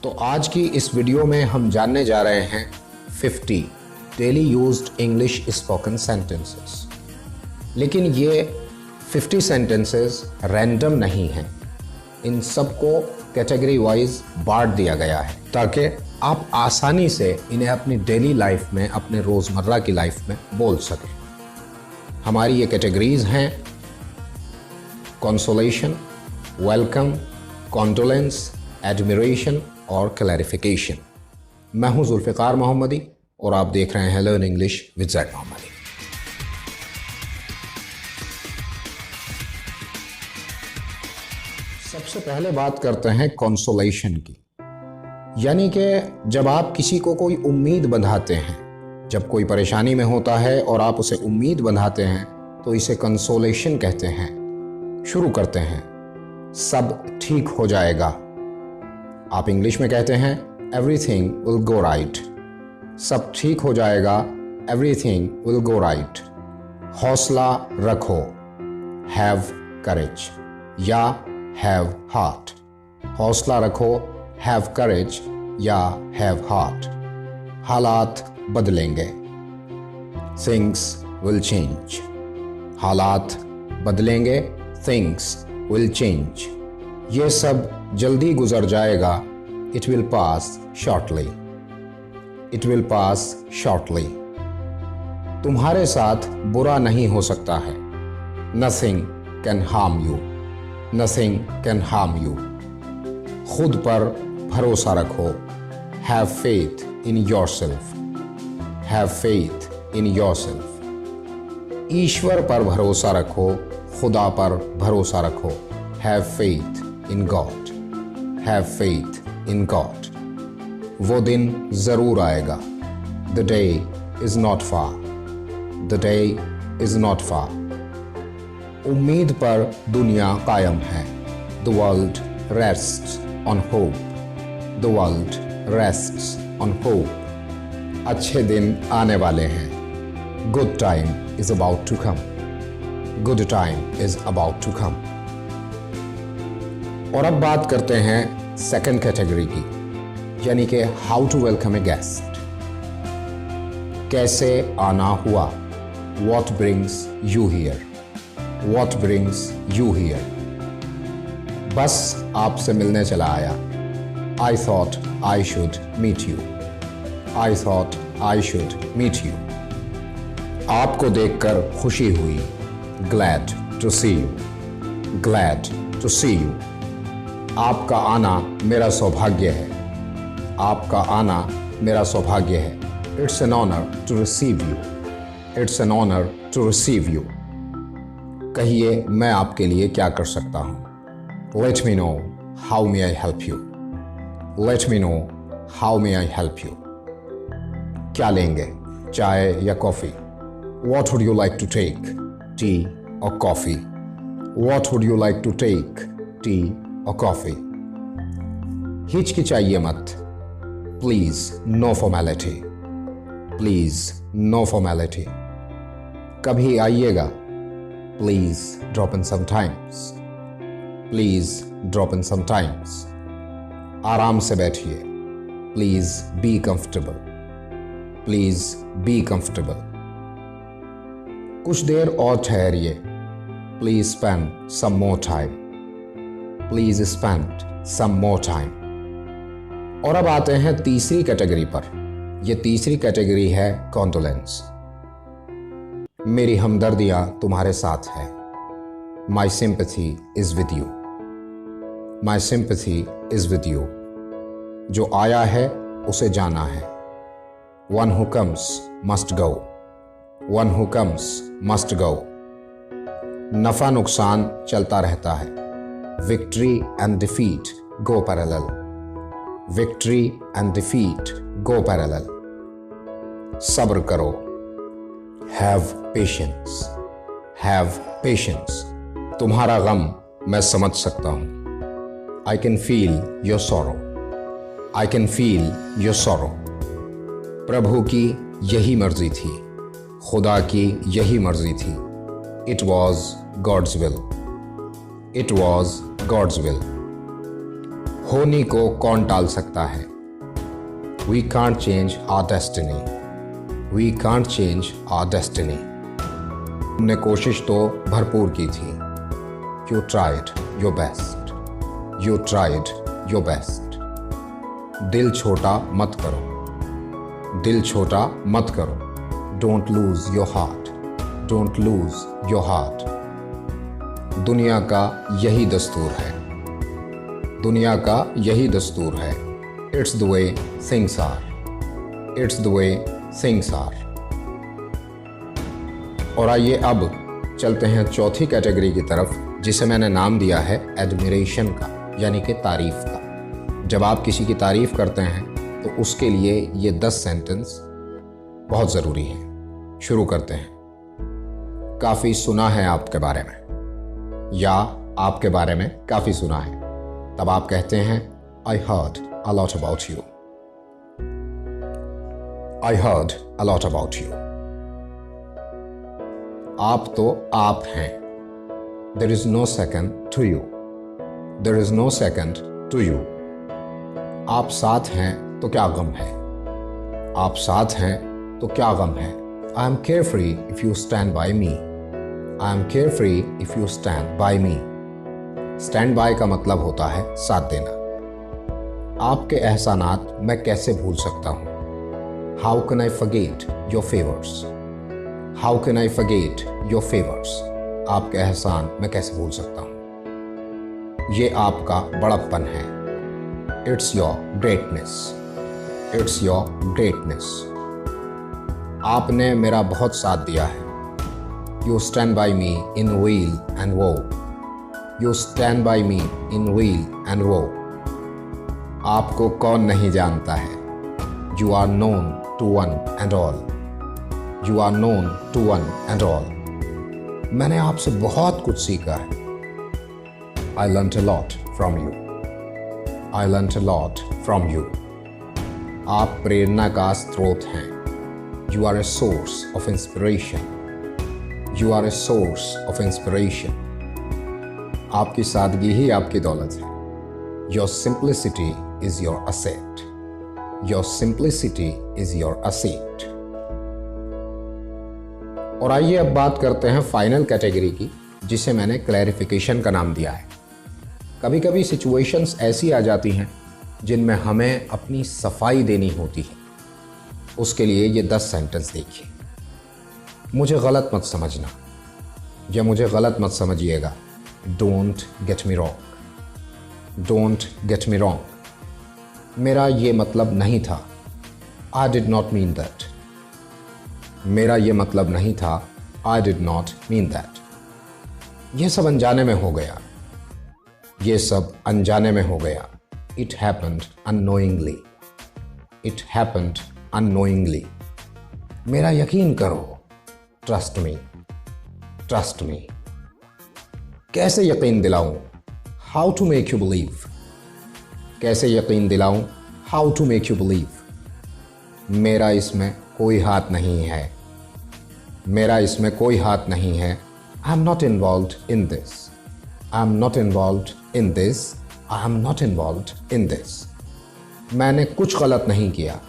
तो आज की इस वीडियो में हम जानने जा रहे हैं 50 daily used English spoken sentences. लेकिन ये 50 सेंटेंसेस रैंडम नहीं हैं। इन सबको कैटेगरी वाइज बांट दिया गया है ताकि आप आसानी से इन्हें अपनी डेली लाइफ में, अपने रोज़मर्रा की लाइफ में बोल सकें। हमारी ये कैटेगरीज हैं कंसोलेशन, वेलकम, कॉन्डोलेंस, एडमिरेशन और क्लैरिफिकेशन। मैं हूं जुल्फ़िकार मोहम्मदी और आप देख रहे हैं लर्न इंग्लिश विद ज़ैड मोहम्मदी। सबसे पहले बात करते हैं कंसोलेशन की, यानी कि जब आप किसी को कोई उम्मीद बंधाते हैं, जब कोई परेशानी में होता है और आप उसे उम्मीद बंधाते हैं तो इसे कंसोलेशन कहते हैं। शुरू करते हैं, सब ठीक हो जाएगा। आप इंग्लिश में कहते हैं एवरीथिंग विल गो राइट। सब ठीक हो जाएगा, एवरीथिंग विल गो राइट। हौसला रखो, हैव करेज या हैव हार्ट। हौसला रखो, हैव करेज या हैव हार्ट। हालात बदलेंगे, थिंग्स विल चेंज। हालात बदलेंगे, थिंग्स विल चेंज। ये सब जल्दी गुजर जाएगा, it will pass shortly. It will pass shortly. तुम्हारे साथ बुरा नहीं हो सकता है, nothing can harm you. Nothing can harm you. खुद पर भरोसा रखो, have faith in yourself. Have faith in yourself. ईश्वर पर भरोसा रखो, खुदा पर भरोसा रखो, have faith in God. Have faith in God. वो दिन जरूर आएगा, the day is not far. The day is not far. उम्मीद पर दुनिया कायम है, the world rests on hope. The world rests on hope. अच्छे दिन आने वाले हैं, good time is about to come. Good time is about to come. और अब बात करते हैं सेकंड कैटेगरी की, यानी कि how to welcome a guest. कैसे आना हुआ, what brings you here. What brings you here. बस आपसे मिलने चला आया, I thought I should meet you. I thought I should meet you. आपको देखकर खुशी हुई, glad to see you. Glad to see you. आपका आना मेरा सौभाग्य है। आपका आना मेरा सौभाग्य है। It's an honour to receive you. It's an honour to receive you. कहिए मैं आपके लिए क्या कर सकता हूँ। Let me know how may I help you. Let me know how may I help you. क्या लेंगे, चाय या coffee. What would you like to take, tea और coffee. What would you like to take, tea और coffee. हिचकिचाइए मत, please no formality. Please no formality. कभी आइएगा, please drop in sometimes. Please drop in sometimes. आराम से बैठिए, please be comfortable. Please be comfortable. कुछ देर और ठहरिए, please spend some more time. Please spend some more time. और अब आते हैं तीसरी कैटेगरी पर। यह तीसरी कैटेगरी है कॉन्डोलेंस। मेरी हमदर्दियां तुम्हारे साथ है। My sympathy is with you. My sympathy is with you. जो आया है उसे जाना है। One who comes must go. One who comes must go. नफा नुकसान चलता रहता है। Victory and defeat go parallel. Victory and defeat go parallel. सब्र करो, हैव पेशेंस। Have patience. तुम्हारा गम मैं समझ सकता हूं। I can feel your sorrow. I can feel your sorrow. प्रभु की यही मर्जी थी, खुदा की यही मर्जी थी। It was God's will. It was God's will. होनी को कौन टाल सकता है? We can't change our destiny. We can't change our destiny. तुमने कोशिश तो भरपूर की थी. You tried your best. You tried your best. दिल छोटा मत करो. दिल छोटा मत करो. Don't lose your heart. Don't lose your heart. दुनिया का यही दस्तूर है. दुनिया का यही दस्तूर है. It's the way things are. It's the way things are. और आइए अब चलते हैं चौथी कैटेगरी की तरफ, जिसे मैंने नाम दिया है एडमिरेशन का, यानी कि तारीफ का। जब आप किसी की तारीफ करते हैं तो उसके लिए ये 10 सेंटेंस बहुत ज़रूरी हैं। शुरू करते हैं। काफ़ी सुना है आपके बारे में, या आपके बारे में काफ़ी सुना है। तब आप कहते हैं I heard a lot about you. I heard a lot about you. आप तो आप हैं. There is no second to you. There is no second to you. आप साथ हैं तो क्या गम है? आप साथ हैं तो क्या गम है? I am carefree if you stand by me. I am carefree if you stand by me. Stand by का मतलब होता है साथ देना. आपके एहसानात मैं कैसे भूल सकता हूँ? How can I forget your favors? How can I forget your favors? आपके एहसान मैं कैसे भूल सकता हूँ? ये आपका बड़प्पन है. It's your greatness. It's your greatness. आपने मेरा बहुत साथ दिया है. You stand by me in weal and woe. You stand by me in weal and woe. आपको कौन नहीं जानता है? You are known to one and all. You are known to one and all. मैंने आपसे बहुत कुछ सीखा है. I learnt a lot from you. I learnt a lot from you. आप प्रेरणा का स्रोत हैं. You are a source of inspiration. You are a source of inspiration. आपकी सादगी ही आपकी दौलत है. Your simplicity is your asset. Your simplicity is your asset. और आइए अब बात करते हैं फाइनल कैटेगरी की, जिसे मैंने क्लैरिफिकेशन का नाम दिया है। कभी कभी सिचुएशंस ऐसी आ जाती हैं जिनमें हमें अपनी सफाई देनी होती है। उसके लिए ये 10 सेंटेंस देखिए। मुझे गलत मत समझना, या मुझे गलत मत समझिएगा। Don't get me wrong. Don't get me wrong. मेरा ये मतलब नहीं था। I did not mean that. मेरा ये मतलब नहीं था। I did not mean that. ये सब अनजाने में हो गया। ये सब अनजाने में हो गया। It happened unknowingly. It happened unknowingly. मेरा यकीन करो। Trust me. Trust me. कैसे यकीन दिलाऊं? How to make you believe. कैसे यकीन दिलाऊं? How to make you believe. मेरा इसमें कोई हाथ नहीं है। मेरा इसमें कोई हाथ नहीं है। I am not involved in this. I am not involved in this. I am not involved in this. मैंने कुछ गलत नहीं किया।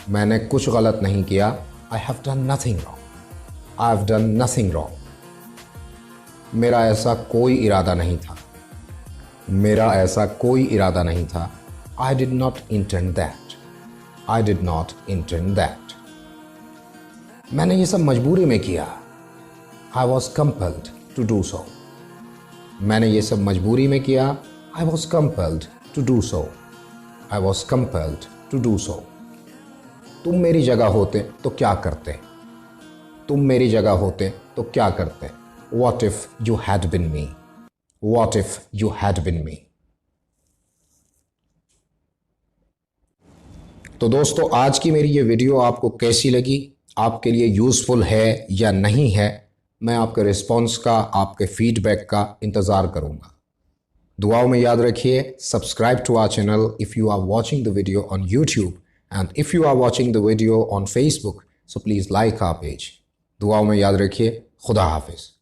मैंने कुछ गलत नहीं किया। I have done nothing wrong. I have done nothing wrong. मेरा ऐसा कोई इरादा नहीं था। मेरा ऐसा कोई इरादा नहीं था। I did not intend that. I did not intend that. मैंने ये सब मजबूरी में किया। I was compelled to do so. मैंने ये सब मजबूरी में किया। I was compelled to do so. I was compelled to do so. तुम मेरी जगह होते तो क्या करते? तुम मेरी जगह होते तो क्या करते? What if you had been me? What if you had been me? तो दोस्तों, आज की मेरी ये वीडियो आपको कैसी लगी? आपके लिए यूज़फुल है या नहीं है? मैं आपके रिस्पॉन्स का, आपके फीडबैक का इंतज़ार करूँगा। दुआओं में याद रखिए। Subscribe to our channel if you are watching the video on YouTube, and if you are watching the video on Facebook, so please like our page. दुआओं में याद रखिए। खुदा हाफिज़।